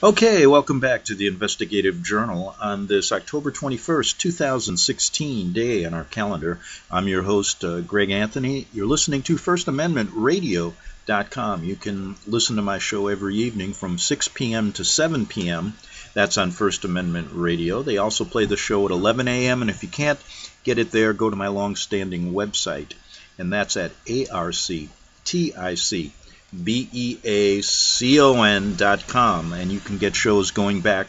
Okay, welcome back to the Investigative Journal on this October 21st, 2016 day on our calendar. I'm your host, Greg Anthony. You're listening to FirstAmendmentRadio.com. You can listen to my show every evening from 6 p.m. to 7 p.m. That's on First Amendment Radio. They also play the show at 11 a.m., and if you can't get it there, go to my long-standing website, and that's at arcticbeacon.com, and you can get shows going back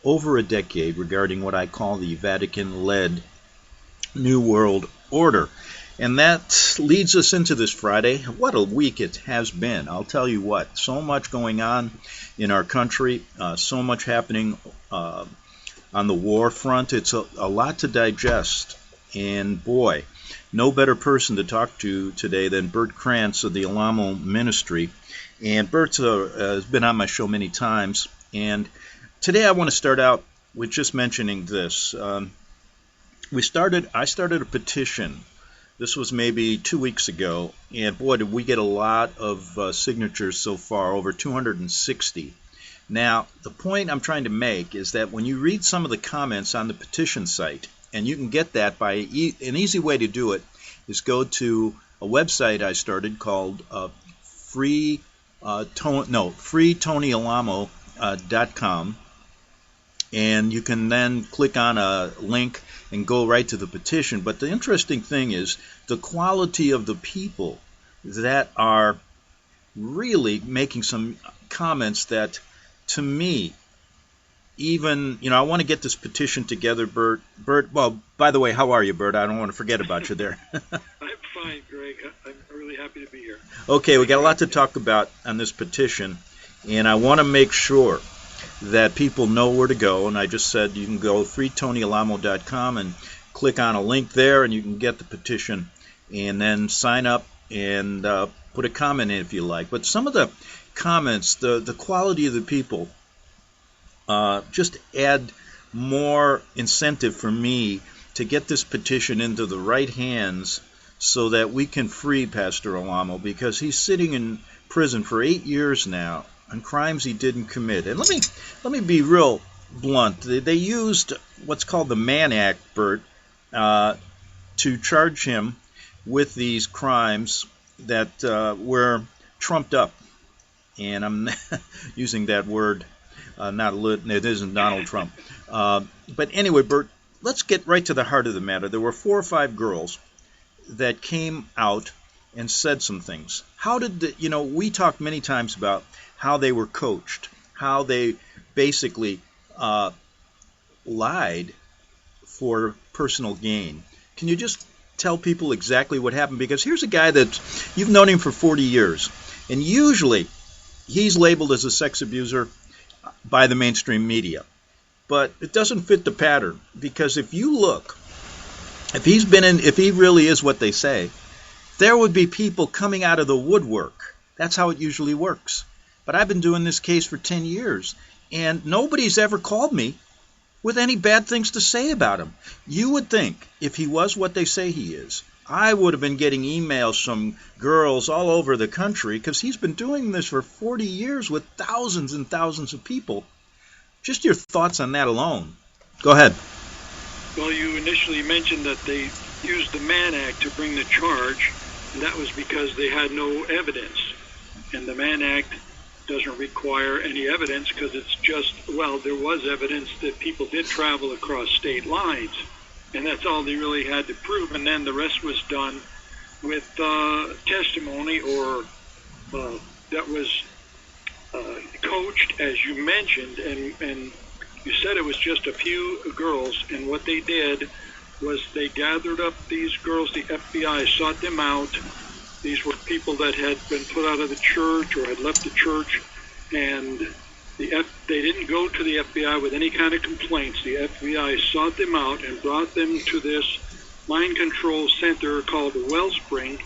over a decade regarding what I call the Vatican-led New World Order. And that leads us into this Friday. What a week it has been. I'll tell you what, so much going on in our country, so much happening on the war front. It's a lot to digest, and boy, no better person to talk to today than Bert Krantz of the Alamo Ministry. And Bert has been on my show many times. And today I want to start out with just mentioning this. I started a petition. This was maybe 2 weeks ago. And boy, did we get a lot of signatures so far, over 260. Now, the point I'm trying to make is that when you read some of the comments on the petition site, and you can get that by an easy way to do it is go to a website I started called freetonyalamo.com, and you can then click on a link and go right to the petition. But the interesting thing is the quality of the people that are really making some comments that, to me, even, I want to get this petition together, Bert. Bert, well, by the way, how are you, Bert? I don't want to forget about you there. I'm fine, Greg. I'm really happy to be here. Okay, we got a lot to talk about on this petition, and I want to make sure that people know where to go. And I just said you can go freetonyalamo.com and click on a link there, and you can get the petition, and then sign up and put a comment in if you like. But some of the comments, the quality of the people, just add more incentive for me to get this petition into the right hands so that we can free Pastor Alamo, because he's sitting in prison for 8 years now on crimes he didn't commit. And let me be real blunt. They used what's called the Mann Act, Bert, to charge him with these crimes that were trumped up. And I'm using that word. It isn't Donald Trump. But anyway, Bert, let's get right to the heart of the matter. There were 4 or 5 girls that came out and said some things. How did we talked many times about how they were coached, how they basically lied for personal gain. Can you just tell people exactly what happened? Because here's a guy that you've known him for 40 years, and usually he's labeled as a sex abuser by the mainstream media. But it doesn't fit the pattern, because if you look, if he really is what they say, there would be people coming out of the woodwork. That's how it usually works. But I've been doing this case for 10 years, and nobody's ever called me with any bad things to say about him. You would think if he was what they say he is, I would have been getting emails from girls all over the country, because he's been doing this for 40 years with thousands and thousands of people. Just your thoughts on that alone. Go ahead. Well, you initially mentioned that they used the Mann Act to bring the charge, and that was because they had no evidence. And the Mann Act doesn't require any evidence, because it's just, there was evidence that people did travel across state lines. And that's all they really had to prove, and then the rest was done with testimony or that was coached, as you mentioned, and you said it was just a few girls, and what they did was they gathered up these girls. The FBI sought them out. These were people that had been put out of the church or had left the church, and they didn't go to the FBI with any kind of complaints. The FBI sought them out and brought them to this mind control center called the Wellspring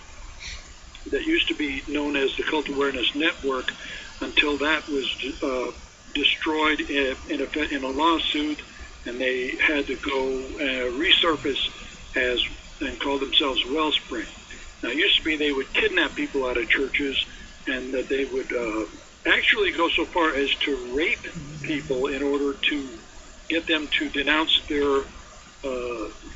that used to be known as the Cult Awareness Network, until that was destroyed in a lawsuit, and they had to go resurface and call themselves Wellspring. Now, it used to be they would kidnap people out of churches, and that they would actually go so far as to rape people in order to get them to denounce their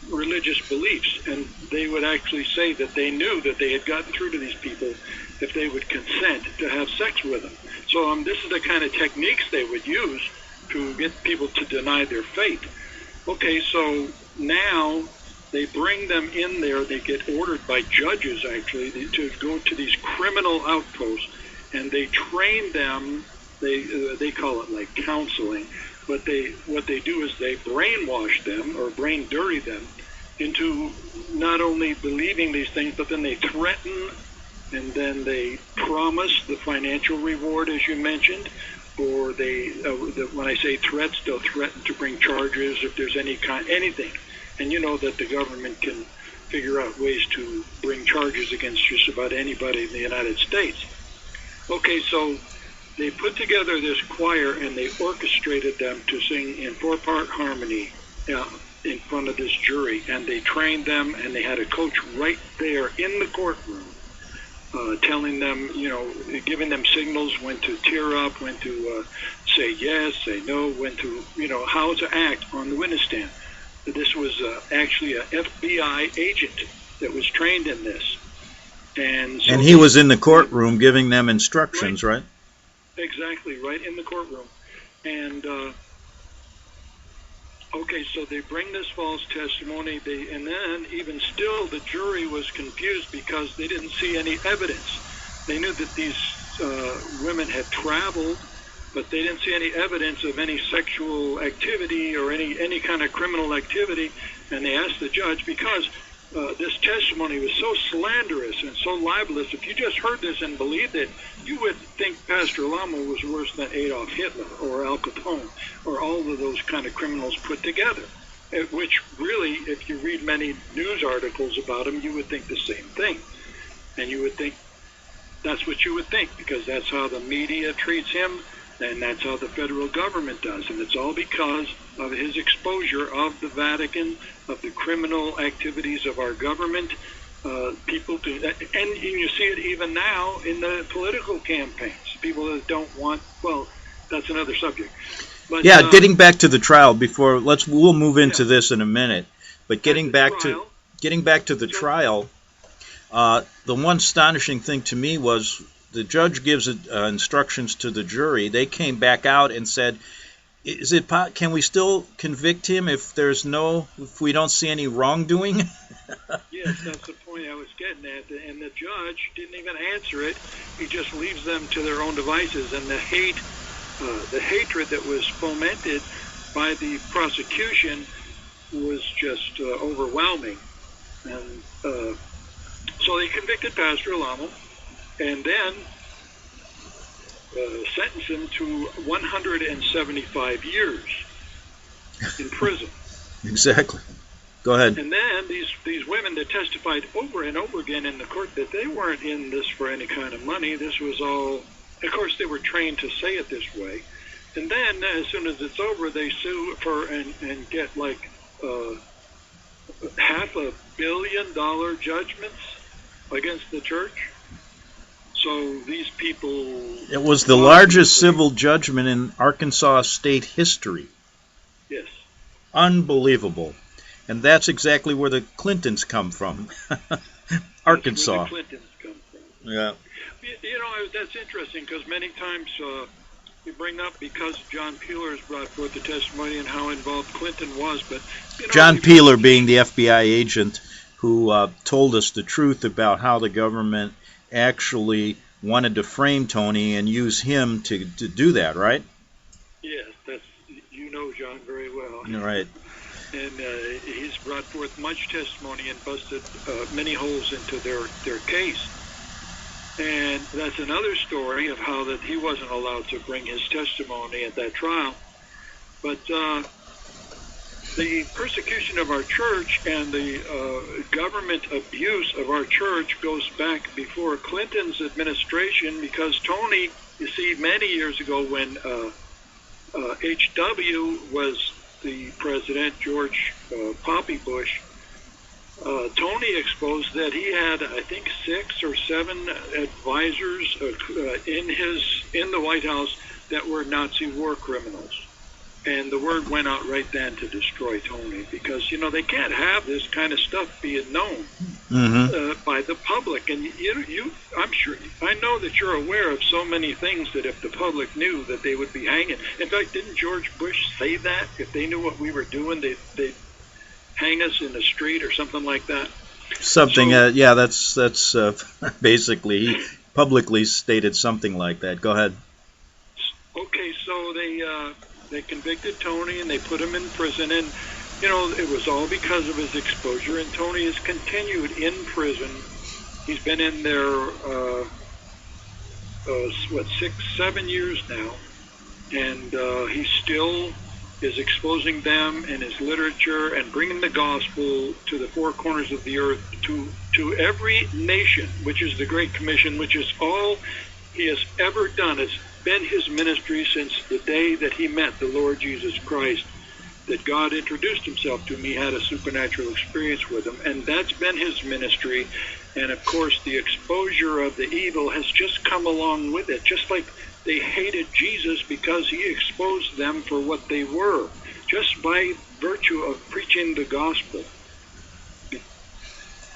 religious beliefs. And they would actually say that they knew that they had gotten through to these people if they would consent to have sex with them. So this is the kind of techniques they would use to get people to deny their faith. Okay, so now they bring them in there. They get ordered by judges, actually, to go to these criminal outposts, and they train them. They call it like counseling, but what they do is they brainwash them or brain dirty them into not only believing these things, but then they threaten, and then they promise the financial reward, as you mentioned, or when I say threats, they'll threaten to bring charges if there's anything. And you know that the government can figure out ways to bring charges against just about anybody in the United States. Okay, so they put together this choir and they orchestrated them to sing in 4-part harmony in front of this jury, and they trained them, and they had a coach right there in the courtroom telling them, giving them signals when to tear up, when to say yes, say no, when to, how to act on the witness stand. This was actually a FBI agent that was trained in this. And he was in the courtroom giving them instructions, right? Exactly, right in the courtroom. And, okay, so they bring this false testimony, and then even still the jury was confused because they didn't see any evidence. They knew that these women had traveled, but they didn't see any evidence of any sexual activity or any kind of criminal activity, and they asked the judge, because this testimony was so slanderous and so libelous, if you just heard this and believed it, you would think Pastor Alamo was worse than Adolf Hitler or Al Capone or all of those kind of criminals put together, which really, if you read many news articles about him, you would think the same thing. And you would think that's what you would think, because that's how the media treats him, and that's how the federal government does. And it's all because of his exposure of the Vatican, of the criminal activities of our government. People do that, and you see it even now in the political campaigns. People that don't want, well, that's another subject. But, getting back to the trial we'll move into this in a minute. But getting back to the trial, the one astonishing thing to me was the judge gives instructions to the jury. They came back out and said, can we still convict him if we don't see any wrongdoing? Yes, that's the point I was getting at. And the judge didn't even answer it. He just leaves them to their own devices. And the hatred that was fomented by the prosecution was just overwhelming. And so they convicted Pastor Alamo, and then sentenced him to 175 years in prison. Exactly. Go ahead. And then these women that testified over and over again in the court that they weren't in this for any kind of money. This was all, of course, they were trained to say it this way. And then as soon as it's over, they sue for and get like $500 million judgments against the church. So these people... It was the largest civil judgment in Arkansas state history. Yes. Unbelievable. And that's exactly where the Clintons come from. Arkansas. That's where the Clintons come from. Yeah. That's interesting because many times we bring up because John Peeler has brought forth the testimony and how involved Clinton was. But John Peeler being the FBI agent who told us the truth about how the government actually wanted to frame Tony and use him to do that, right? Yes, John very well. Right. And he's brought forth much testimony and busted many holes into their case. And that's another story of how that he wasn't allowed to bring his testimony at that trial. But the persecution of our church and the government abuse of our church goes back before Clinton's administration, because Tony, you see, many years ago when H.W. was the president, George Poppy Bush, Tony exposed that he had, I think, 6 or 7 advisors in the White House that were Nazi war criminals. And the word went out right then to destroy Tony, because, they can't have this kind of stuff being known by the public. And I'm sure, I know that you're aware of so many things that if the public knew, that they would be hanging. In fact, didn't George Bush say that? If they knew what we were doing, they'd hang us in the street or something like that? Something, that's basically, he publicly stated something like that. Go ahead. Okay, so they convicted Tony and they put him in prison, and it was all because of his exposure. And Tony has continued in prison. He's been in there 6-7 years now, and he still is exposing them in his literature and bringing the gospel to the 4 corners of the earth, to every nation, which is the Great Commission, which is all he has ever done. It's been his ministry since the day that he met the Lord Jesus Christ, that God introduced himself to him. He had a supernatural experience with him, and that's been his ministry. And of course, the exposure of the evil has just come along with it, just like they hated Jesus because he exposed them for what they were, just by virtue of preaching the gospel.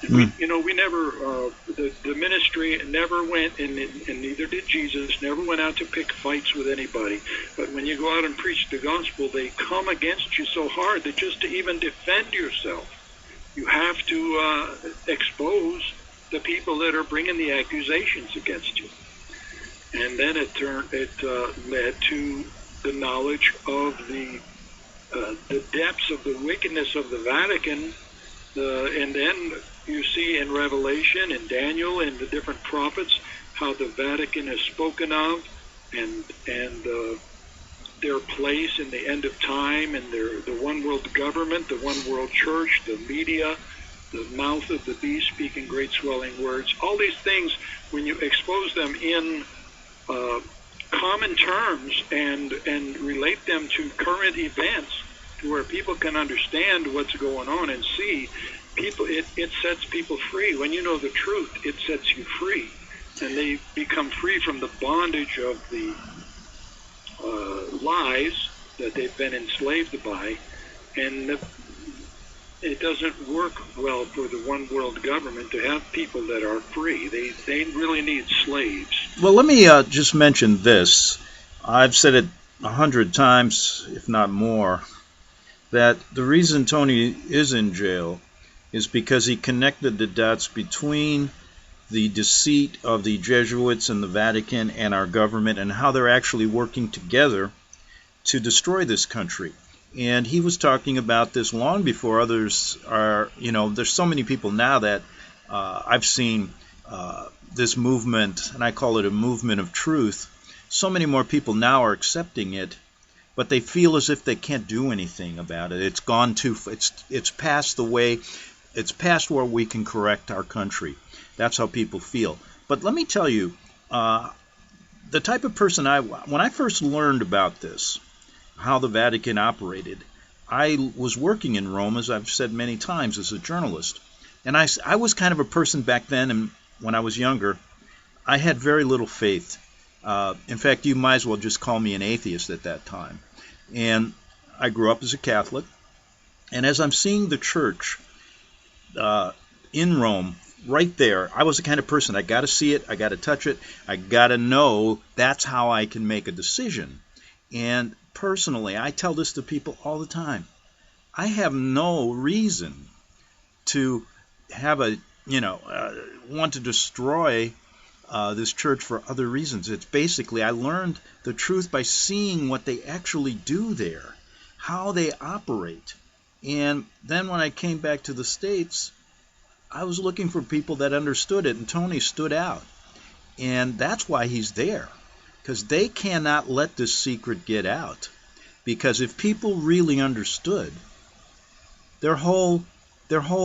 We never, the ministry never went, and neither did Jesus, never went out to pick fights with anybody. But when you go out and preach the gospel, they come against you so hard that just to even defend yourself, you have to expose the people that are bringing the accusations against you. And then it led to the knowledge of the depths of the wickedness of the Vatican, and then you see in Revelation and Daniel and the different prophets how the Vatican is spoken of, and their place in the end of time, and the one world government, the one world church, the media, the mouth of the beast speaking great swelling words. All these things, when you expose them in common terms and relate them to current events, to where people can understand what's going on and see, it sets people free. When you know the truth, it sets you free, and they become free from the bondage of the lies that they've been enslaved by. And it doesn't work well for the one world government to have people that are free. They really need slaves. Well, let me just mention this. I've said it 100 times, if not more, that the reason Tony is in jail is because he connected the dots between the deceit of the Jesuits and the Vatican and our government, and how they're actually working together to destroy this country. And he was talking about this long before others are, there's so many people now that I've seen this movement, and I call it a movement of truth. So many more people now are accepting it, but they feel as if they can't do anything about it. It's gone it's past the way, it's past where we can correct our country. That's how people feel. But let me tell you, the type of person when I first learned about this, how the Vatican operated, I was working in Rome, as I've said many times, as a journalist. And I was kind of a person back then, and when I was younger, I had very little faith. In fact, you might as well just call me an atheist at that time. And I grew up as a Catholic. And as I'm seeing the church in Rome, right there, I was the kind of person, I got to see it, I got to touch it, I got to know that's how I can make a decision. And personally, I tell this to people all the time. I have no reason to have want to destroy this church for other reasons. It's basically, I learned the truth by seeing what they actually do there, how they operate. And then when I came back to the States, I was looking for people that understood it, and Tony stood out. And that's why he's there, because they cannot let this secret get out. Because if people really understood their whole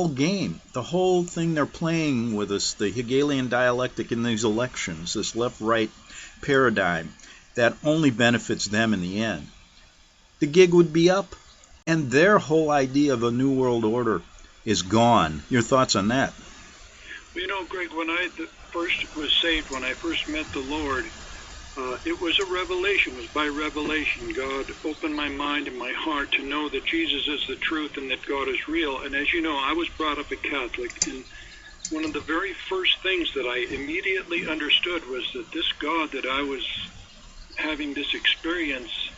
game, the whole thing they're playing with us, the Hegelian dialectic in these elections, this left-right paradigm that only benefits them in the end, the gig would be up. And their whole idea of a new world order is gone. Your thoughts on that? Well, Greg, when I first was saved, when I first met the Lord, it was a revelation. It was by revelation. God opened my mind and my heart to know that Jesus is the truth and that God is real. And as you know, I was brought up a Catholic, and one of the very first things that I immediately understood was that this God that I was having this experience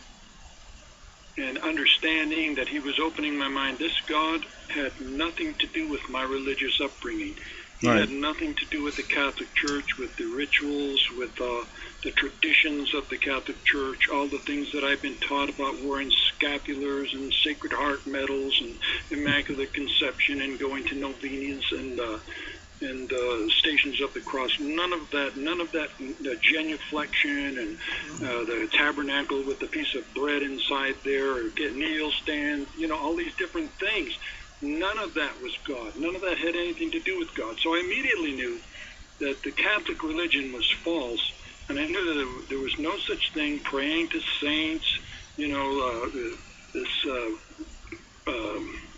and understanding that he was opening my mind, this God had nothing to do with my religious upbringing. He had nothing to do with the Catholic Church, with the rituals, with the traditions of the Catholic Church, all the things that I've been taught about wearing scapulars and Sacred Heart medals and Immaculate Conception and going to novenas and Stations of the Cross. None of that, the genuflection and the tabernacle with the piece of bread inside there, or get kneel stand, all these different things. None of that was God. None of that had anything to do with God. So I immediately knew that the Catholic religion was false, and I knew that there was no such thing, praying to saints,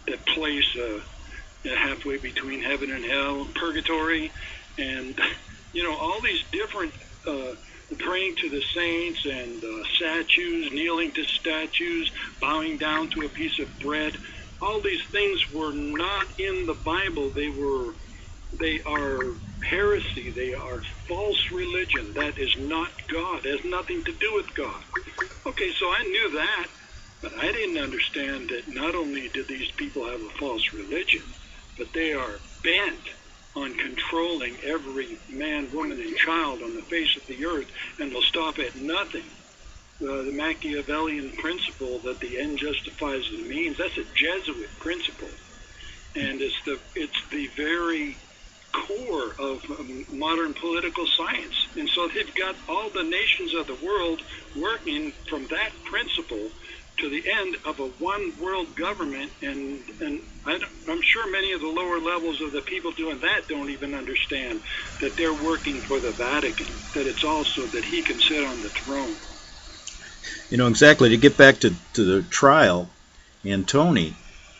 that place halfway between heaven and hell, purgatory, and, all these different praying to the saints and statues, kneeling to statues, bowing down to a piece of bread. All these things were not in the Bible. They are heresy. They are false religion. That is not God. It has nothing to do with God. Okay, so I knew that, but I didn't understand that not only did these people have a false religion, but they are bent on controlling every man, woman, and child on the face of the earth, and will stop at nothing. The Machiavellian principle that the end justifies the means, that's a Jesuit principle. And it's the very core of modern political science. And so they've got all the nations of the world working from that principle to the end of a one world government. And I'm sure many of the lower levels of the people doing that don't even understand that they're working for the Vatican, that it's also that he can sit on the throne. Exactly. To get back to the trial and Tony,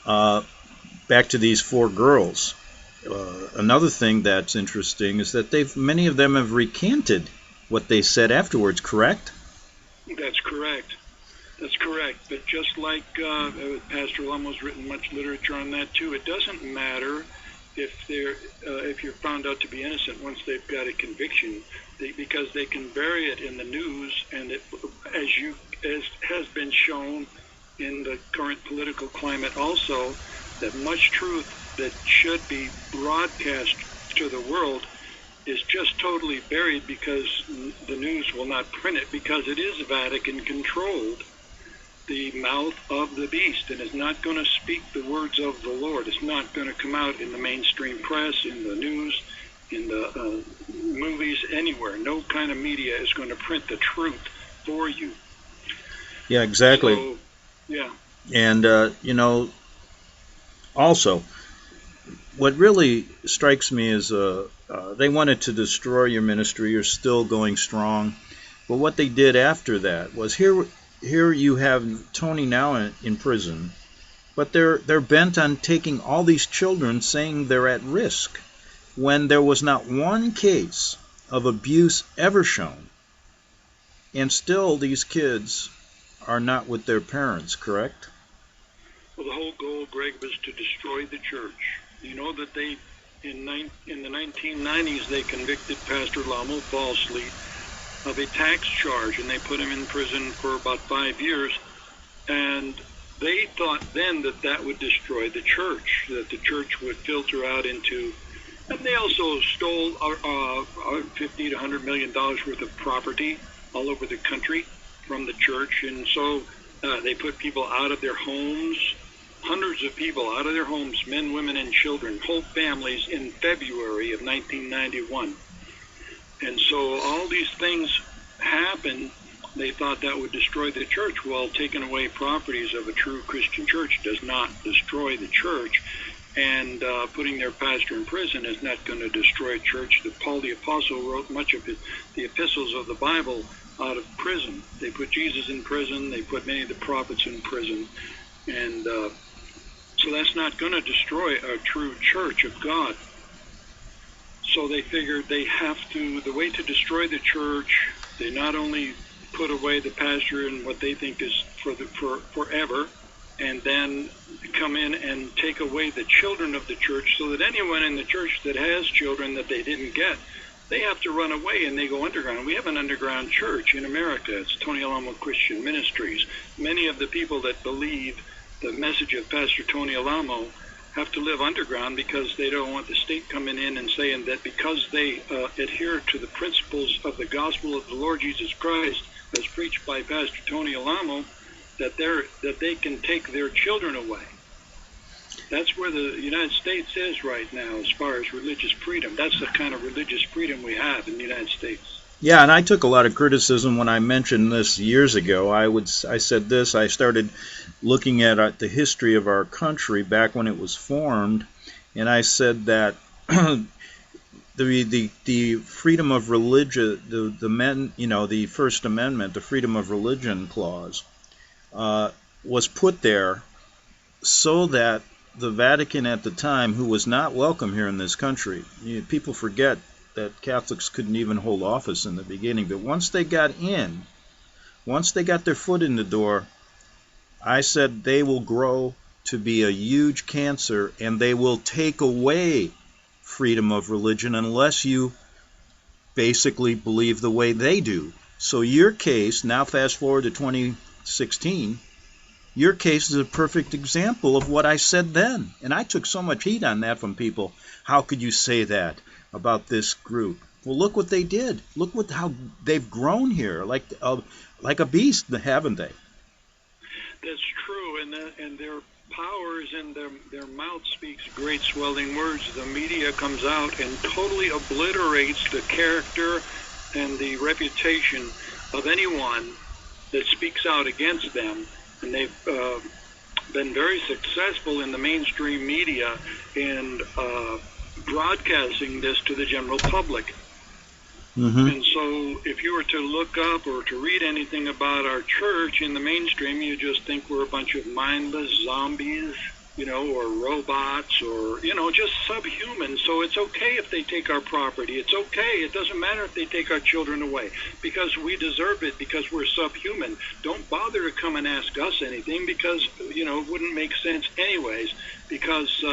back to these 4 girls. Another thing that's interesting is that many of them have recanted what they said afterwards, correct? That's correct. That's correct. But just like Pastor Alamo's written much literature on that too, it doesn't matter if you're found out to be innocent once they've got a conviction, because they can bury it in the news, and as has been shown in the current political climate also, that much truth that should be broadcast to the world is just totally buried because the news will not print it, because it is Vatican controlled, the mouth of the beast, and is not going to speak the words of the Lord. It's not going to come out in the mainstream press, in the news, in the movies, anywhere. No kind of media is going to print the truth for you. Yeah, exactly. So, yeah. And, also, what really strikes me is they wanted to destroy your ministry. You're still going strong. But what they did after that was, here you have Tony now in prison, but they're bent on taking all these children, saying they're at risk, when there was not one case of abuse ever shown. And still these kids are not with their parents, correct? Well, the whole goal, Greg, was to destroy the church. You know that they, in the 1990s, they convicted Pastor Alamo falsely of a tax charge, and they put him in prison for about 5 years. And they thought then that would destroy the church, that the church would filter out into, and they also stole $50 to $100 million worth of property all over the country from the church. And so they put people out of their homes, hundreds of people out of their homes, men, women, and children, whole families, in February of 1991. And so all these things happened. They thought that would destroy the church. Well, taking away properties of a true Christian church does not destroy the church. And putting their pastor in prison is not going to destroy a church. Paul the Apostle wrote much of the epistles of the Bible out of prison. They put Jesus in prison. They put many of the prophets in prison. And So that's not going to destroy a true church of God. So they figured they have to, the way to destroy the church, they not only put away the pastor and what they think is for forever, and then come in and take away the children of the church, so that anyone in the church that has children that they didn't get, they have to run away and they go underground. We have an underground church in America. It's Tony Alamo Christian Ministries. Many of the people that believe the message of Pastor Tony Alamo have to live underground because they don't want the state coming in and saying that because they adhere to the principles of the gospel of the Lord Jesus Christ as preached by Pastor Tony Alamo, that they can take their children away. That's where the United States is right now as far as religious freedom. That's the kind of religious freedom we have in the United States. Yeah, and I took a lot of criticism when I mentioned this years ago. I said this. I started looking at the history of our country back when it was formed, and I said that the freedom of religion, the First Amendment, the freedom of religion clause, was put there so that the Vatican at the time, who was not welcome here in this country, people forget that Catholics couldn't even hold office in the beginning, but once they got their foot in the door, I said they will grow to be a huge cancer, and they will take away freedom of religion unless you basically believe the way they do. So your case, now fast forward to 2016, your case is a perfect example of what I said then. And I took so much heat on that from people. How could you say that about this group? Well, look what they did. Look how they've grown here, like a beast, haven't they? That's true, and their power is in their mouth speaks great swelling words. The media comes out and totally obliterates the character and the reputation of anyone that speaks out against them. And they've been very successful in the mainstream media in broadcasting this to the general public. Mm-hmm. And so if you were to look up or to read anything about our church in the mainstream, you just think we're a bunch of mindless zombies, or robots, or, just subhuman. So it's okay if they take our property. It's okay. It doesn't matter if they take our children away, because we deserve it, because we're subhuman. Don't bother to come and ask us anything, because, it wouldn't make sense anyways, because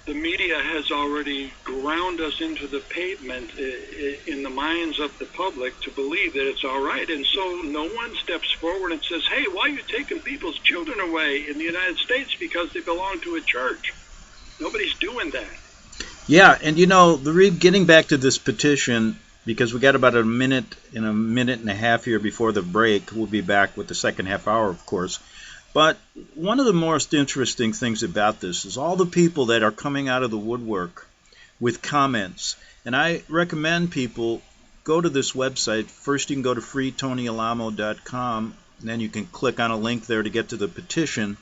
the media has already ground us into the pavement in the minds of the public to believe that it's all right. And so no one steps forward and says, hey, why are you taking people's children away in the United States because they belong to a church? Nobody's doing that. Yeah, and getting back to this petition, because we got about a minute and a half here before the break. We'll be back with the second half hour, of course. But one of the most interesting things about this is all the people that are coming out of the woodwork with comments. And I recommend people go to this website. First, you can go to FirstAmendmentRadio.net, and then you can click on a link there to get to the petition.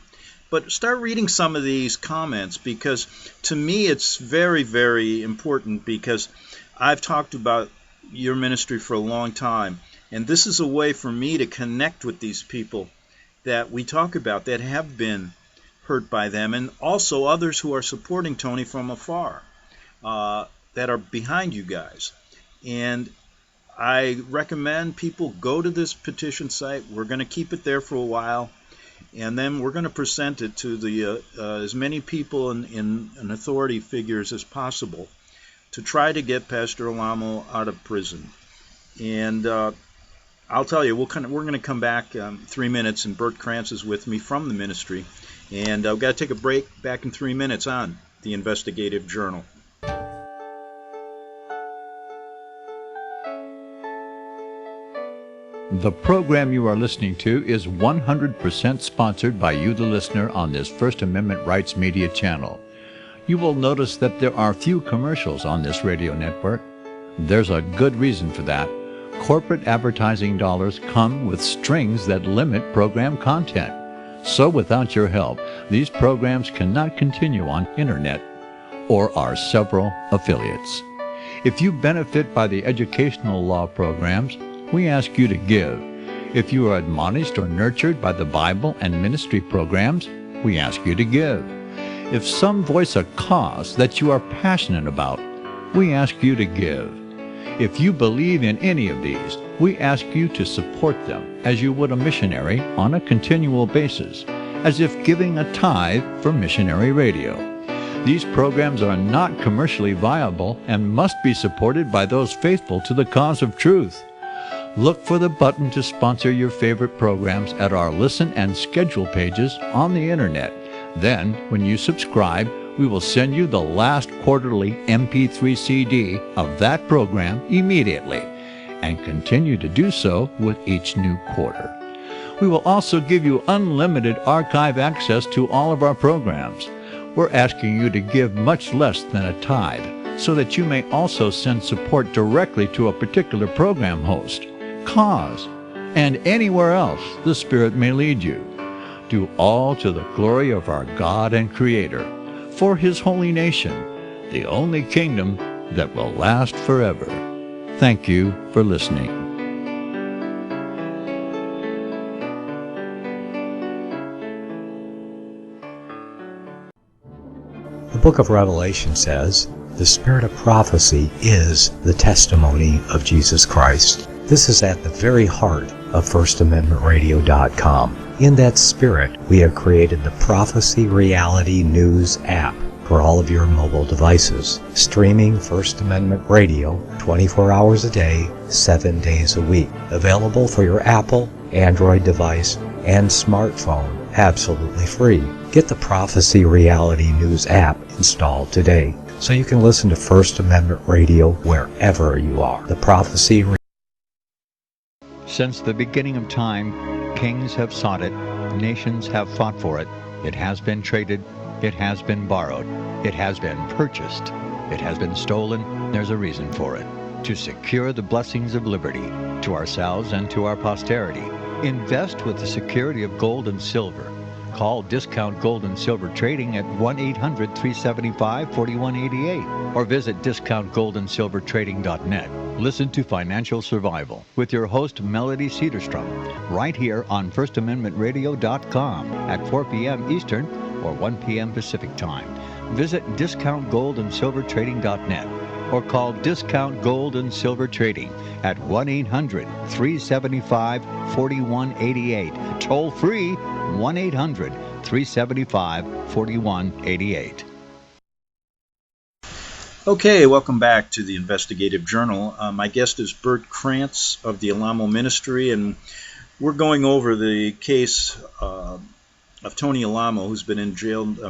But start reading some of these comments, because to me it's very, very important, because I've talked about your ministry for a long time. And this is a way for me to connect with these people that we talk about that have been hurt by them, and also others who are supporting Tony from afar, that are behind you guys. And I recommend people go to this petition site. We're going to keep it there for a while, and then we're going to present it to the as many people in authority figures as possible to try to get Pastor Alamo out of prison. And I'll tell you, we're going to come back 3 minutes, and Bert Krantz is with me from the ministry. And I've got to take a break. Back in 3 minutes on the Investigative Journal. The program you are listening to is 100% sponsored by you, the listener, on this First Amendment Rights Media channel. You will notice that there are few commercials on this radio network. There's a good reason for that. Corporate advertising dollars come with strings that limit program content. So without your help, these programs cannot continue on internet or our several affiliates. If you benefit by the educational law programs, we ask you to give. If you are admonished or nurtured by the Bible and ministry programs, we ask you to give. If some voice a cause that you are passionate about, we ask you to give. If you believe in any of these, we ask you to support them as you would a missionary on a continual basis, as if giving a tithe for missionary radio. These programs are not commercially viable and must be supported by those faithful to the cause of truth. Look for the button to sponsor your favorite programs at our listen and schedule pages on the internet. Then, when you subscribe, we will send you the last quarterly MP3 CD of that program immediately, and continue to do so with each new quarter. We will also give you unlimited archive access to all of our programs. We're asking you to give much less than a tithe, so that you may also send support directly to a particular program host, cause, and anywhere else the Spirit may lead you. Do all to the glory of our God and Creator, for His holy nation, the only kingdom that will last forever. Thank you for listening. The book of Revelation says, "The spirit of prophecy is the testimony of Jesus Christ." This is at the very heart of FirstAmendmentRadio.com. In that spirit, we have created the Prophecy Reality News app for all of your mobile devices, streaming First Amendment Radio 24 hours a day, 7 days a week. Available for your Apple, Android device, and smartphone, absolutely free. Get the Prophecy Reality News app installed today, so you can listen to First Amendment Radio wherever you are. The Prophecy Since the beginning of time, kings have sought it, nations have fought for it. It has been traded, it has been borrowed, it has been purchased, it has been stolen. There's a reason for it. To secure the blessings of liberty to ourselves and to our posterity, invest with the security of gold and silver. Call Discount Gold and Silver Trading at 1-800-375-4188 or visit discountgoldandsilvertrading.net. Listen to Financial Survival with your host Melody Cedarstrom right here on FirstAmendmentRadio.com at 4 p.m. Eastern or 1 p.m. Pacific Time. Visit discountgoldandsilvertrading.net or call Discount Gold and Silver Trading at 1-800-375-4188. Toll free 1-800-375-4188. Okay, welcome back to the Investigative Journal. My guest is Bert Krantz of the Alamo Ministry, and we're going over the case of Tony Alamo, who's been in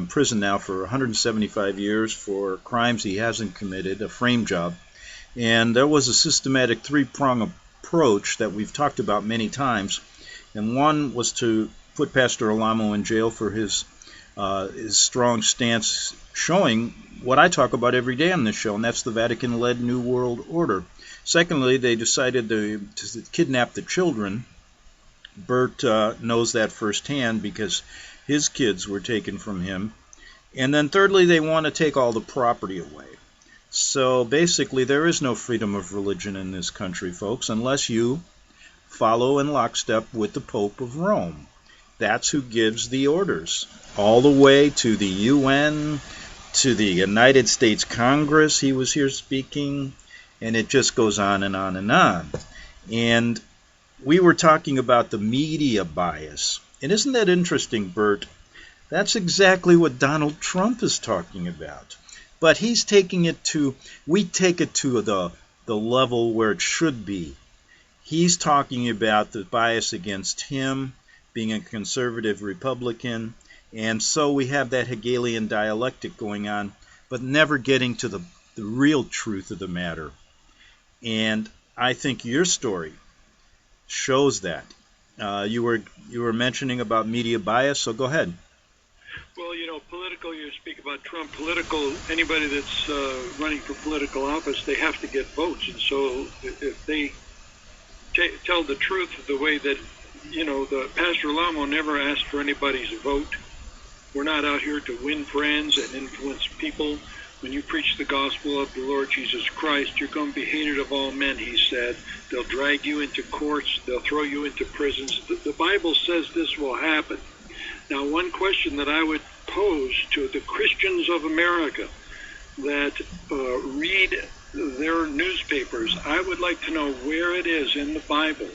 prison now for 175 years for crimes he hasn't committed, a frame job. And there was a systematic three-prong approach that we've talked about many times, and one was to put Pastor Alamo in jail for his strong stance, showing what I talk about every day on this show, and that's the Vatican-led New World Order. Secondly, they decided to kidnap the children. Bert knows that firsthand because his kids were taken from him. And then thirdly, they want to take all the property away. So basically, there is no freedom of religion in this country, folks, unless you follow in lockstep with the Pope of Rome. That's who gives the orders, all the way to the UN, to the United States Congress. He was here speaking, and it just goes on and on and on. And we were talking about the media bias. And isn't that interesting, Bert? That's exactly what Donald Trump is talking about. But he's taking it to, we take it to the level where it should be. He's talking about the bias against him, being a conservative Republican, and so we have that Hegelian dialectic going on, but never getting to the real truth of the matter. And I think your story shows that. You were mentioning about media bias, so go ahead. Well, political, you speak about Trump, political, anybody that's running for political office, they have to get votes. And so if they tell the truth the way that, the Pastor Alamo never asked for anybody's vote. We're not out here to win friends and influence people. When you preach the gospel of the Lord Jesus Christ, you're going to be hated of all men, he said. They'll drag you into courts. They'll throw you into prisons. The Bible says this will happen. Now, one question that I would pose to the Christians of America that read their newspapers, I would like to know where it is in the Bible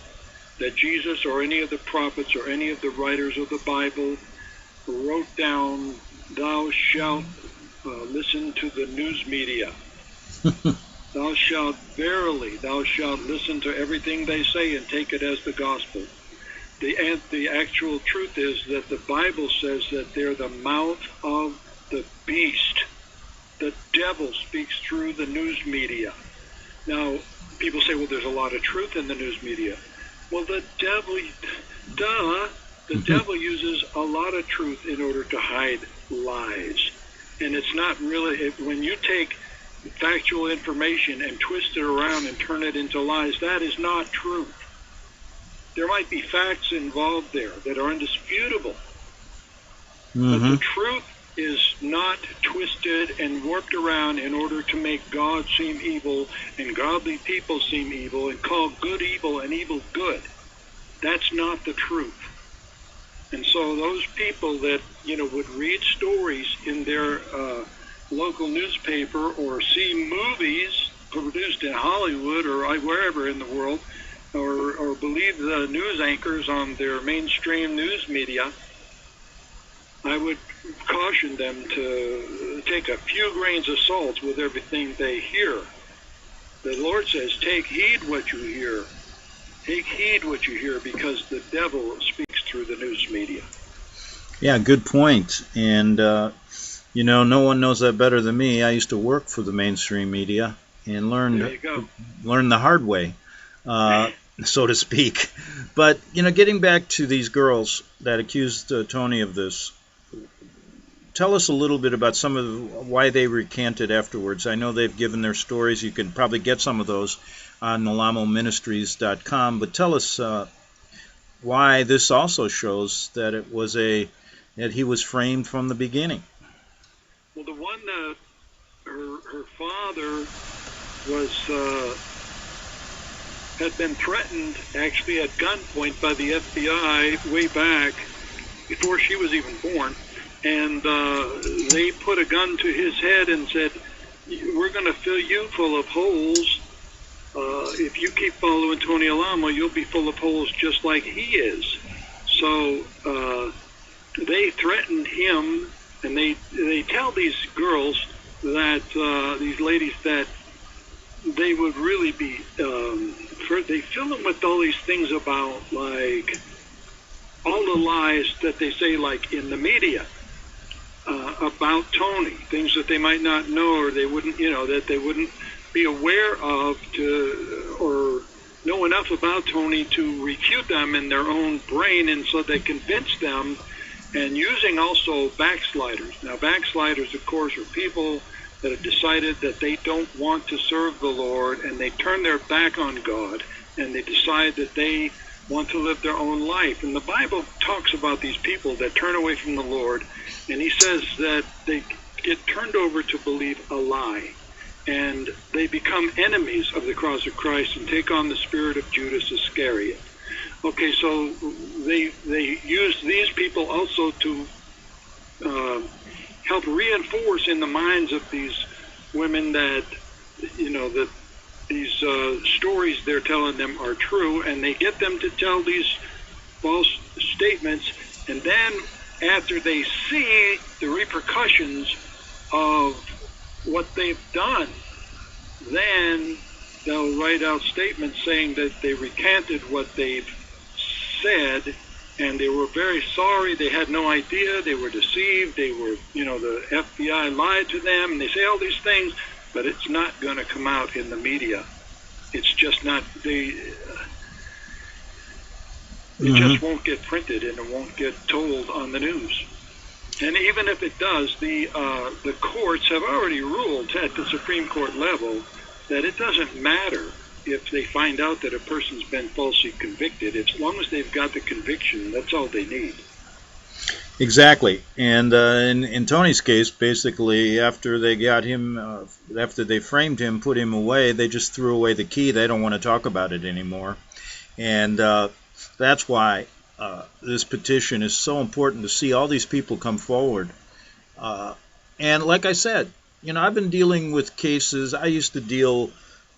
that Jesus or any of the prophets or any of the writers of the Bible wrote down, thou shalt listen to the news media. Thou shalt listen to everything they say and take it as the gospel. The actual truth is that the Bible says that they're the mouth of the beast. The devil speaks through the news media. Now, people say, well, there's a lot of truth in the news media. Well, the devil uses a lot of truth in order to hide lies. And it's not really, when you take factual information and twist it around and turn it into lies, that is not truth. There might be facts involved there that are indisputable. But the truth is not twisted and warped around in order to make God seem evil and godly people seem evil and call good evil and evil good. That's not the truth. And so those people that, would read stories in their local newspaper or see movies produced in Hollywood or wherever in the world, or believe the news anchors on their mainstream news media, I would caution them to take a few grains of salt with everything they hear. The Lord says, take heed what you hear. Take heed what you hear, because the devil speaks through the news media. Yeah, good point. And, no one knows that better than me. I used to work for the mainstream media and learned the hard way, so to speak. But, getting back to these girls that accused Tony of this, tell us a little bit about some of why they recanted afterwards. I know they've given their stories. You can probably get some of those on AlamoMinistries.com. But tell us why this also shows that it was that he was framed from the beginning. Well, the one that her father had been threatened actually at gunpoint by the FBI way back before she was even born. And they put a gun to his head and said, we're going to fill you full of holes. If you keep following Tony Alamo, you'll be full of holes just like he is. So they threatened him, and they tell these girls that, these ladies, that they would really be, they fill them with all these things about, like, all the lies that they say, like, in the media. About Tony, things that they might not know, or they wouldn't, that they wouldn't be aware of, or know enough about Tony to refute them in their own brain, and so they convince them, and using also backsliders. Now, backsliders, of course, are people that have decided that they don't want to serve the Lord, and they turn their back on God, and they decide that they want to live their own life. And the Bible talks about these people that turn away from the Lord, and he says that they get turned over to believe a lie, and they become enemies of the cross of Christ and take on the spirit of Judas Iscariot. Okay, so they use these people also to help reinforce in the minds of these women that, that these stories they're telling them are true, and they get them to tell these false statements, and then after they see the repercussions of what they've done, then they'll write out statements saying that they recanted what they've said, and they were very sorry, they had no idea, they were deceived, they were, the FBI lied to them, and they say all these things, but it's not going to come out in the media. It's just not, it just won't get printed, and it won't get told on the news. And even if it does, the courts have already ruled at the Supreme Court level that it doesn't matter if they find out that a person's been falsely convicted. As long as they've got the conviction, that's all they need. Exactly. And in Tony's case, basically, after they got him, after they framed him, put him away, they just threw away the key. They don't want to talk about it anymore. And that's why this petition is so important to see all these people come forward. And like I said, I've been dealing with cases. I used to deal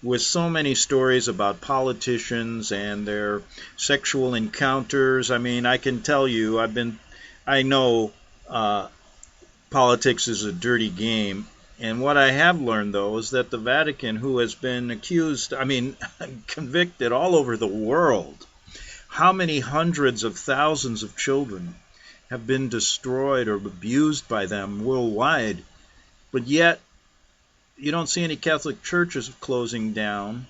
with so many stories about politicians and their sexual encounters. I mean, I can tell you, I know politics is a dirty game. And what I have learned, though, is that the Vatican, who has been accused, convicted all over the world, how many hundreds of thousands of children have been destroyed or abused by them worldwide, but yet you don't see any Catholic churches closing down.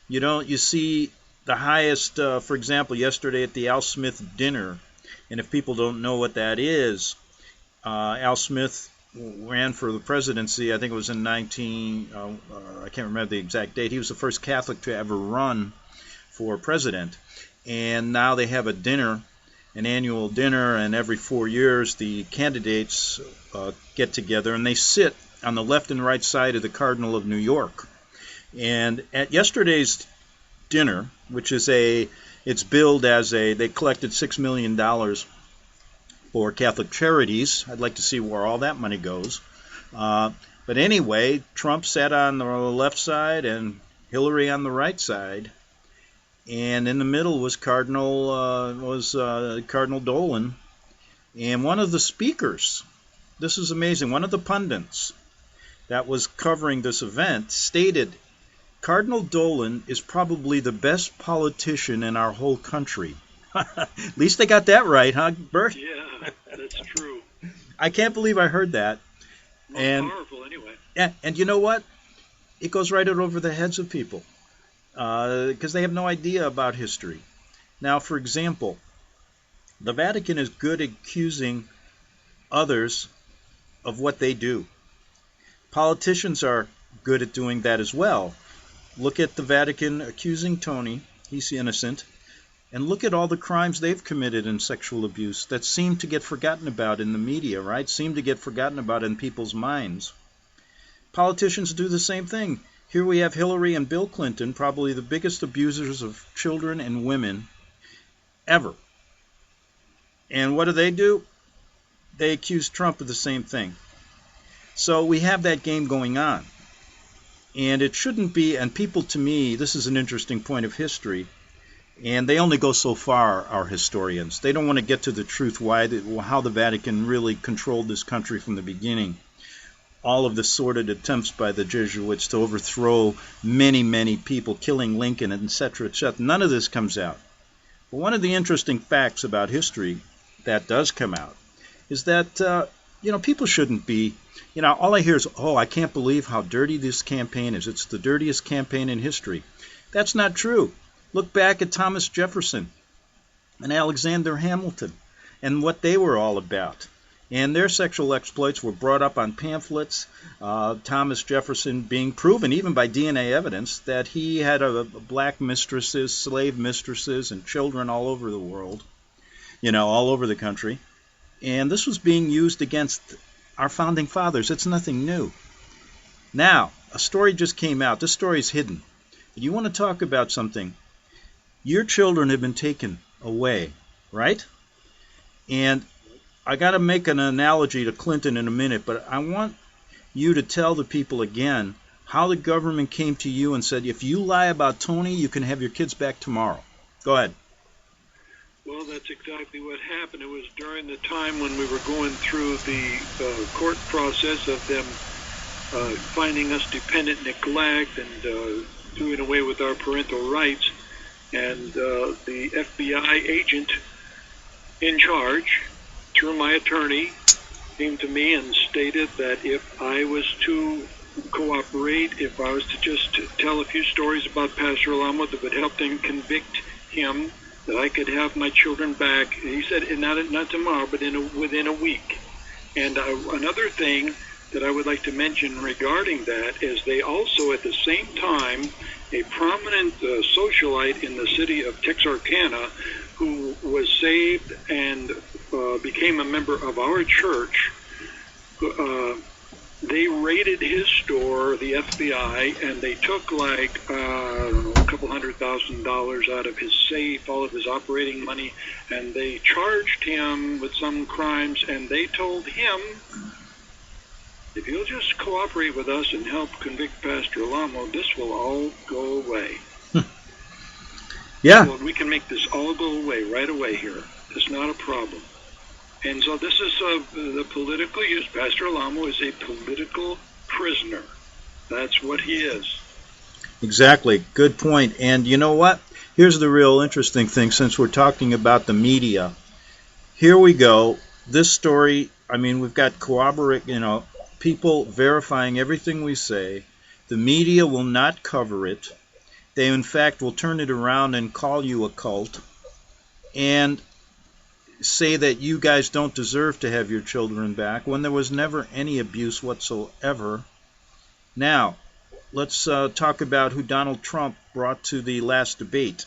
You see the highest, for example, yesterday at the Al Smith dinner, and if people don't know what that is, Al Smith ran for the presidency. I think it was in I can't remember the exact date. He was the first Catholic to ever run for president. And now they have a dinner, an annual dinner, and every 4 years the candidates get together and they sit on the left and right side of the Cardinal of New York. And at yesterday's dinner, which is it's billed as they collected $6 million for Catholic charities. I'd like to see where all that money goes. But anyway, Trump sat on the left side and Hillary on the right side. And in the middle was Cardinal Dolan. And one of the speakers, this is amazing, one of the pundits that was covering this event stated, Cardinal Dolan is probably the best politician in our whole country. At least they got that right, huh, Bert? Yeah, that's true. I can't believe I heard that. Well, powerful anyway. And you know what? It goes right over the heads of people because they have no idea about history. Now, for example, the Vatican is good at accusing others of what they do. Politicians are good at doing that as well. Look at the Vatican accusing Tony. He's innocent. And look at all the crimes they've committed in sexual abuse that seem to get forgotten about in the media, right? Seem to get forgotten about in people's minds. Politicians do the same thing. Here we have Hillary and Bill Clinton, probably the biggest abusers of children and women ever. And what do? They accuse Trump of the same thing. So we have that game going on. And it shouldn't be, and people, to me, this is an interesting point of history, and they only go so far, our historians. They don't want to get to the truth, how the Vatican really controlled this country from the beginning. All of the sordid attempts by the Jesuits to overthrow many, many people, killing Lincoln, etc., etc. None of this comes out. But one of the interesting facts about history that does come out is that, people shouldn't be, all I hear is, I can't believe how dirty this campaign is. It's the dirtiest campaign in history. That's not true. Look back at Thomas Jefferson and Alexander Hamilton and what they were all about. And their sexual exploits were brought up on pamphlets. Thomas Jefferson being proven, even by DNA evidence, that he had black mistresses, slave mistresses, and children all over the world, all over the country. And this was being used against our founding fathers. It's nothing new. Now, a story just came out. This story is hidden. You want to talk about something? Your children have been taken away, right? And I got to make an analogy to Clinton in a minute, but I want you to tell the people again how the government came to you and said, if you lie about Tony, you can have your kids back tomorrow. Go ahead. Well, that's exactly what happened. It was during the time when we were going through the court process of them finding us dependent neglect and doing away with our parental rights. And the FBI agent in charge, through my attorney, came to me and stated that if I was to cooperate, if I was to just tell a few stories about Pastor Alamo that would help them convict him, that I could have my children back. He said, not tomorrow, but within a week. And another thing that I would like to mention regarding that is they also, at the same time, a prominent socialite in the city of Texarkana who was saved and became a member of our church, they raided his store, the FBI, and they took like, I don't know, a couple $100,000 out of his safe, all of his operating money, and they charged him with some crimes, and they told him, if you'll just cooperate with us and help convict Pastor Alamo, this will all go away. Yeah. Well, we can make this all go away right away here. It's not a problem. And so this is the political use. Pastor Alamo is a political prisoner. That's what he is. Exactly. Good point. And you know what? Here's the real interesting thing, since we're talking about the media. Here we go. This story, I mean, we've got people verifying everything we say. The media will not cover it. They, in fact, will turn it around and call you a cult and say that you guys don't deserve to have your children back when there was never any abuse whatsoever. Now, let's talk about who Donald Trump brought to the last debate.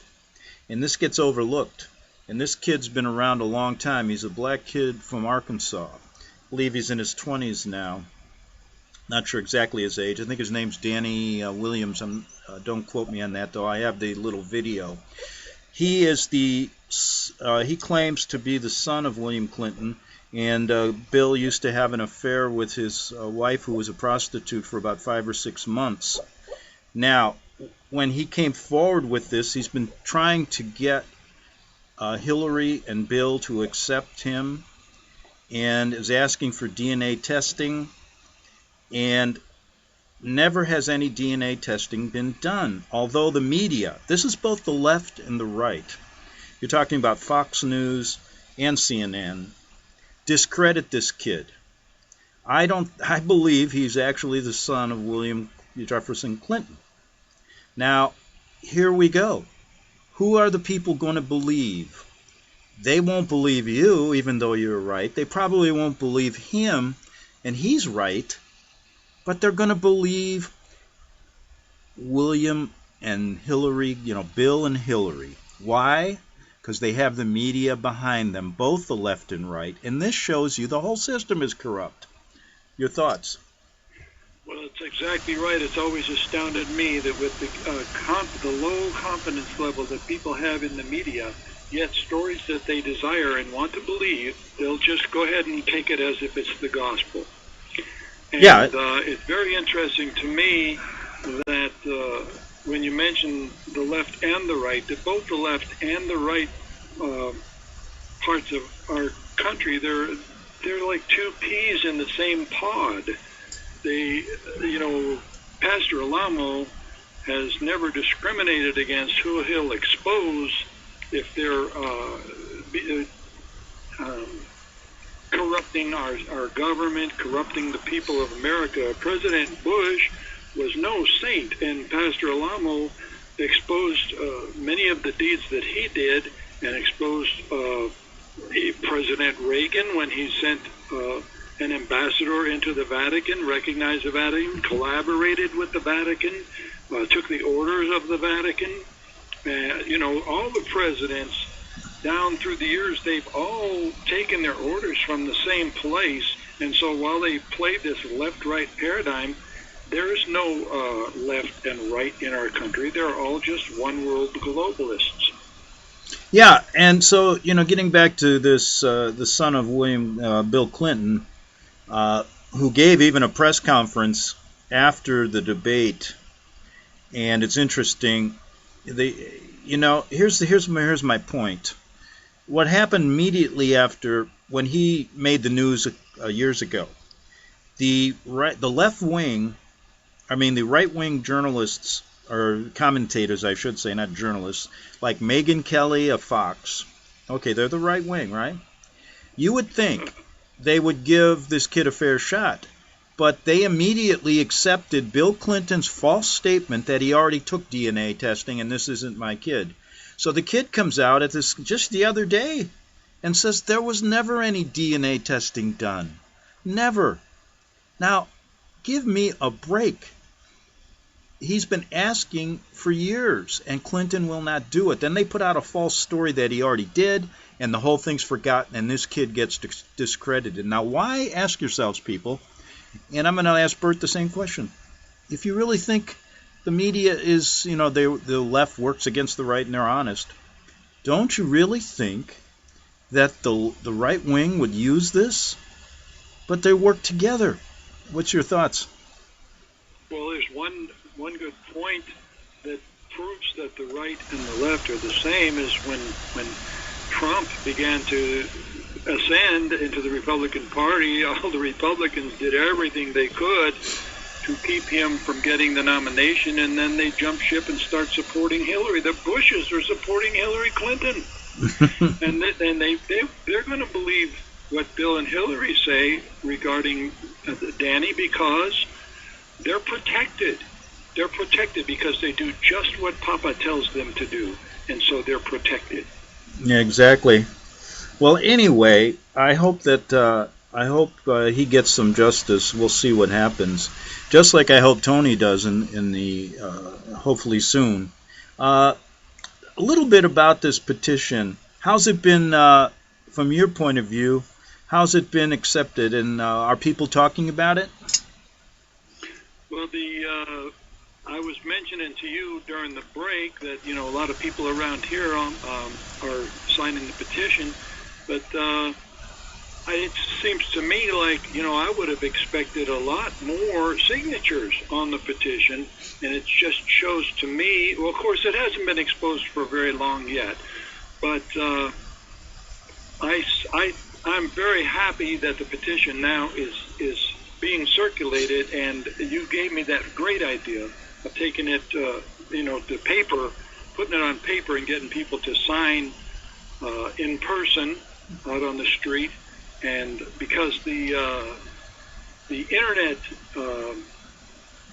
And this gets overlooked. And this kid's been around a long time. He's a black kid from Arkansas. I believe he's in his 20s now. Not sure exactly his age. I think his name's Danny Williams. Don't quote me on that, though. I have the little video. He is he claims to be the son of William Clinton, and Bill used to have an affair with his wife, who was a prostitute, for about 5 or 6 months. Now, when he came forward with this, he's been trying to get Hillary and Bill to accept him, and is asking for DNA testing, and never has any DNA testing been done. Although the media, this is both the left and the right, you're talking about Fox News and CNN, discredit this kid. I believe he's actually the son of William Jefferson Clinton. Now, here we go. Who are the people going to believe? They won't believe you, even though you're right. They probably won't believe him, and he's right. But they're going to believe William and Hillary, Bill and Hillary. Why? Because they have the media behind them, both the left and right. And this shows you the whole system is corrupt. Your thoughts? Well, it's exactly right. It's always astounded me that with the low confidence level that people have in the media, yet stories that they desire and want to believe, they'll just go ahead and take it as if it's the gospel. And it's very interesting to me that when you mention the left and the right, that both the left and the right parts of our country, they're like two peas in the same pod. Pastor Alamo has never discriminated against who he'll expose if they're corrupting our government, corrupting the people of America. President Bush was no saint, and Pastor Alamo exposed many of the deeds that he did, and exposed President Reagan when he sent an ambassador into the Vatican, recognized the Vatican, collaborated with the Vatican, took the orders of the Vatican. All the presidents down through the years, they've all taken their orders from the same place. And so while they play this left-right paradigm, there is no left and right in our country. They're all just one-world globalists. Yeah, and so, getting back to this, the son of Bill Clinton, who gave even a press conference after the debate, and it's interesting. Here's my point. What happened immediately after, when he made the news years ago, the right-wing journalists, or commentators, I should say, not journalists, like Megyn Kelly of Fox, okay, they're the right wing, right? You would think they would give this kid a fair shot, but they immediately accepted Bill Clinton's false statement that he already took DNA testing and this isn't my kid. So the kid comes out at this just the other day and says there was never any DNA testing done. Never. Now, give me a break. He's been asking for years, and Clinton will not do it. Then they put out a false story that he already did, and the whole thing's forgotten, and this kid gets discredited. Now, why, ask yourselves, people, And I'm going to ask Bert the same question. If you really think the media is, the left works against the right and they're honest, don't you really think that the right wing would use this? But they work together. What's your thoughts? Well, there's one good point that proves that the right and the left are the same is when Trump began to ascend into the Republican Party, all the Republicans did everything they could to keep him from getting the nomination, and then they jump ship and start supporting Hillary. The Bushes are supporting Hillary Clinton. and they're going to believe what Bill and Hillary say regarding Danny because they're protected. They're protected because they do just what Papa tells them to do, and so they're protected. Yeah, exactly. Well, anyway, I hope that he gets some justice. We'll see what happens. Just like I hope Tony does in the hopefully soon. A little bit about this petition. How's it been, from your point of view? How's it been accepted, and are people talking about it? Well, I was mentioning to you during the break that a lot of people around here are signing the petition, but it seems to me like I would have expected a lot more signatures on the petition, and it just shows to me. Well, of course, it hasn't been exposed for very long yet, but I'm very happy that the petition now is being circulated, and you gave me that great idea of taking it, to paper, putting it on paper and getting people to sign in person out on the street. And because the internet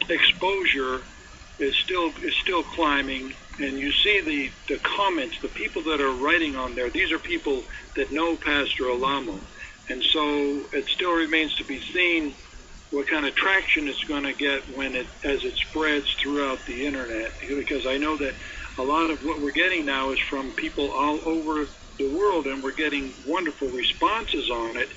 exposure is still climbing, and you see the comments, the people that are writing on there, these are people that know Pastor Alamo, and so it still remains to be seen what kind of traction it's going to get as it spreads throughout the internet, because I know that a lot of what we're getting now is from people all over the world, and we're getting wonderful responses on it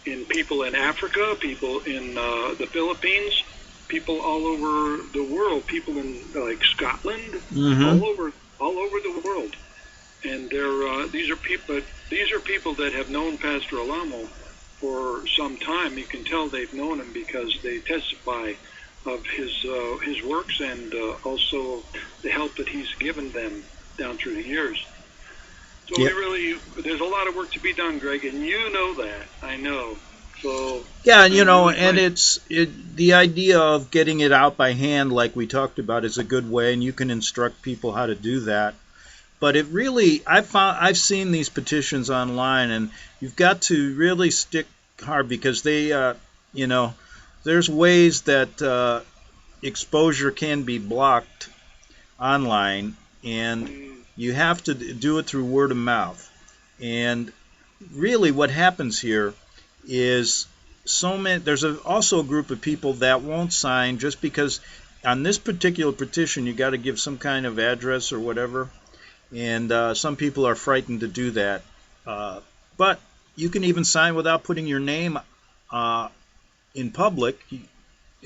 in people in Africa, people in the Philippines, people all over the world, people in like Scotland, all over the world, and these are people that have known Pastor Alamo for some time. You can tell they've known him because they testify of his works and also the help that he's given them down through the years. So there's a lot of work to be done, Greg, and you know that. I know. So yeah, and the idea of getting it out by hand, like we talked about, is a good way, and you can instruct people how to do that. But it really, I've seen these petitions online, and you've got to really stick hard because they, there's ways that exposure can be blocked online, and you have to do it through word of mouth. And really what happens here is there's also a group of people that won't sign just because on this particular petition you got to give some kind of address or whatever. And some people are frightened to do that. But you can even sign without putting your name in public,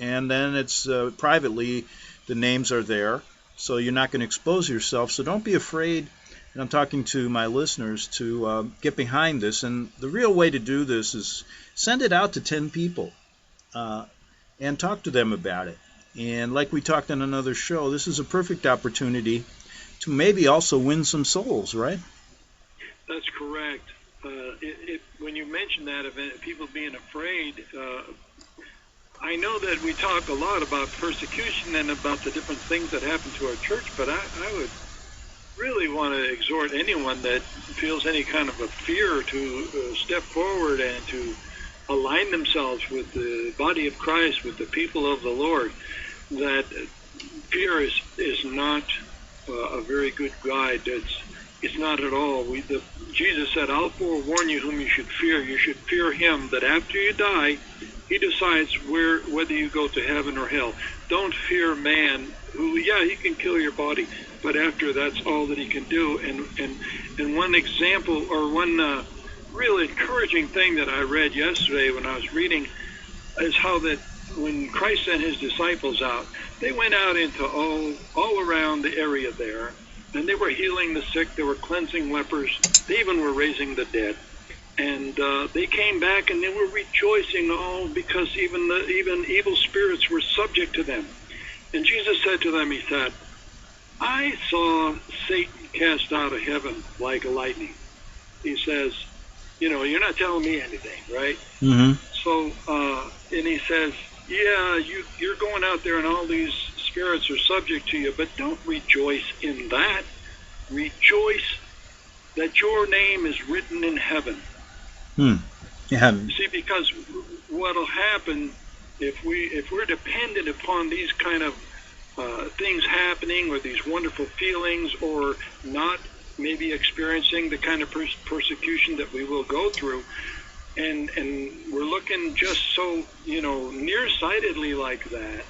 and then it's privately, the names are there, so you're not going to expose yourself. So don't be afraid, and I'm talking to my listeners, to get behind this. And the real way to do this is send it out to 10 people and talk to them about it. And like we talked on another show, this is a perfect opportunity to maybe also win some souls, right? That's correct. When you mention that, of people being afraid, I know that we talk a lot about persecution and about the different things that happen to our church, but I would really want to exhort anyone that feels any kind of a fear to step forward and to align themselves with the body of Christ, with the people of the Lord. That fear is not a very good guide. It's not at all. Jesus said, "I'll forewarn you whom you should fear. You should fear him that after you die, he decides whether you go to heaven or hell. Don't fear man, who, he can kill your body, but after that's all that he can do." And one example, or one real encouraging thing that I read yesterday when I was reading, is how that when Christ sent his disciples out, they went out into all around the area there, and they were healing the sick, they were cleansing lepers, they even were raising the dead. And they came back and they were rejoicing, because even evil spirits were subject to them. And Jesus said to them, he said, I saw Satan cast out of heaven like a lightning. He says, you're not telling me anything, right? Mm-hmm. So, and he says, yeah, you're going out there and all these spirits are subject to you, but don't rejoice in that. Rejoice that your name is written in heaven. Yeah. See, because what'll happen if we're dependent upon these kind of things happening, or these wonderful feelings, or not maybe experiencing the kind of persecution that we will go through, and we're looking just so nearsightedly like that,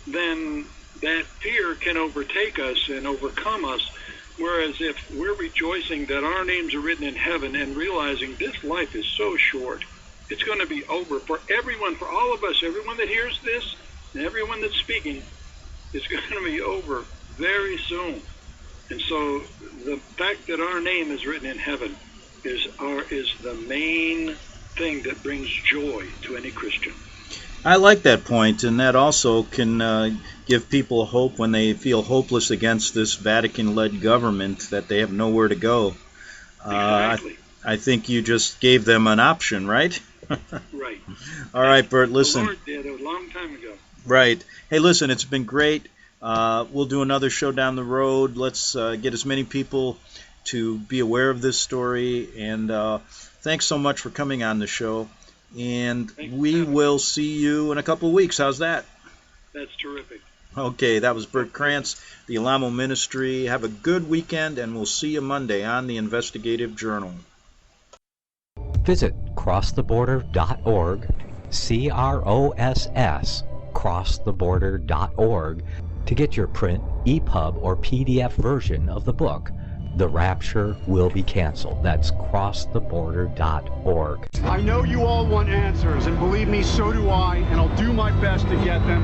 then that fear can overtake us and overcome us. Whereas if we're rejoicing that our names are written in heaven and realizing this life is so short, it's going to be over for everyone, for all of us, everyone that hears this and everyone that's speaking, it's going to be over very soon. And so the fact that our name is written in heaven is the main thing that brings joy to any Christian. I like that point, and that also can give people hope when they feel hopeless against this Vatican-led government, that they have nowhere to go. Exactly. I think you just gave them an option, right? Right. All right, Bert, listen. The Lord did a long time ago. Right. Hey, listen, it's been great. We'll do another show down the road. Let's get as many people to be aware of this story. And thanks so much for coming on the show. And we will see you in a couple of weeks. How's that? That's terrific. Okay, that was Bert Krantz, the Alamo Ministry. Have a good weekend, and we'll see you Monday on the Investigative Journal. Visit crosstheborder.org, CROSS, crosstheborder.org, to get your print, EPUB, or PDF version of the book, The Rapture Will Be Canceled. That's crosstheborder.org. I know you all want answers, and believe me, so do I, and I'll do my best to get them.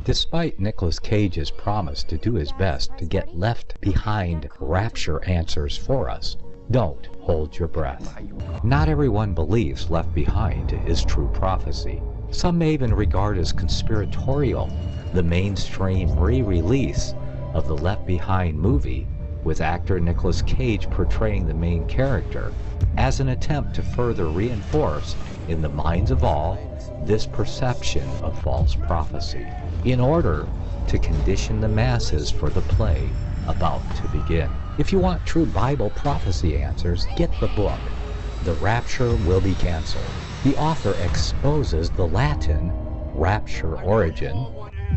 Despite Nicolas Cage's promise to do his best to get left behind rapture answers for us, don't hold your breath. Not everyone believes Left Behind is true prophecy. Some may even regard as conspiratorial the mainstream re-release of the Left Behind movie, with actor Nicolas Cage portraying the main character, as an attempt to further reinforce in the minds of all this perception of false prophecy, in order to condition the masses for the play about to begin. If you want true Bible prophecy answers, get the book, The Rapture Will Be Canceled. The author exposes the Latin rapture origin,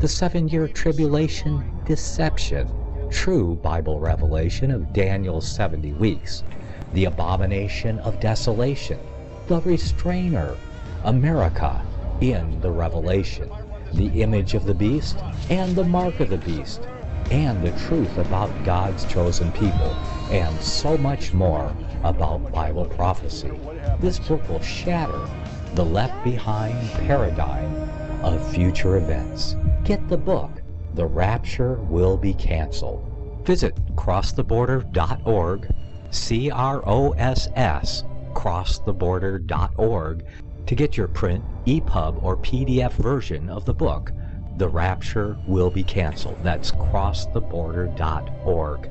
the 7-year tribulation deception, true Bible revelation of Daniel's 70 weeks, the abomination of desolation, the restrainer, America in the Revelation, the image of the beast and the mark of the beast, and the truth about God's chosen people, and so much more about Bible prophecy. This book will shatter the Left Behind paradigm of future events. Get the book, The Rapture Will Be Canceled. Visit crosstheborder.org, CROSS, crosstheborder.org, to get your print, EPUB, or PDF version of the book, The Rapture Will Be Canceled. That's crosstheborder.org.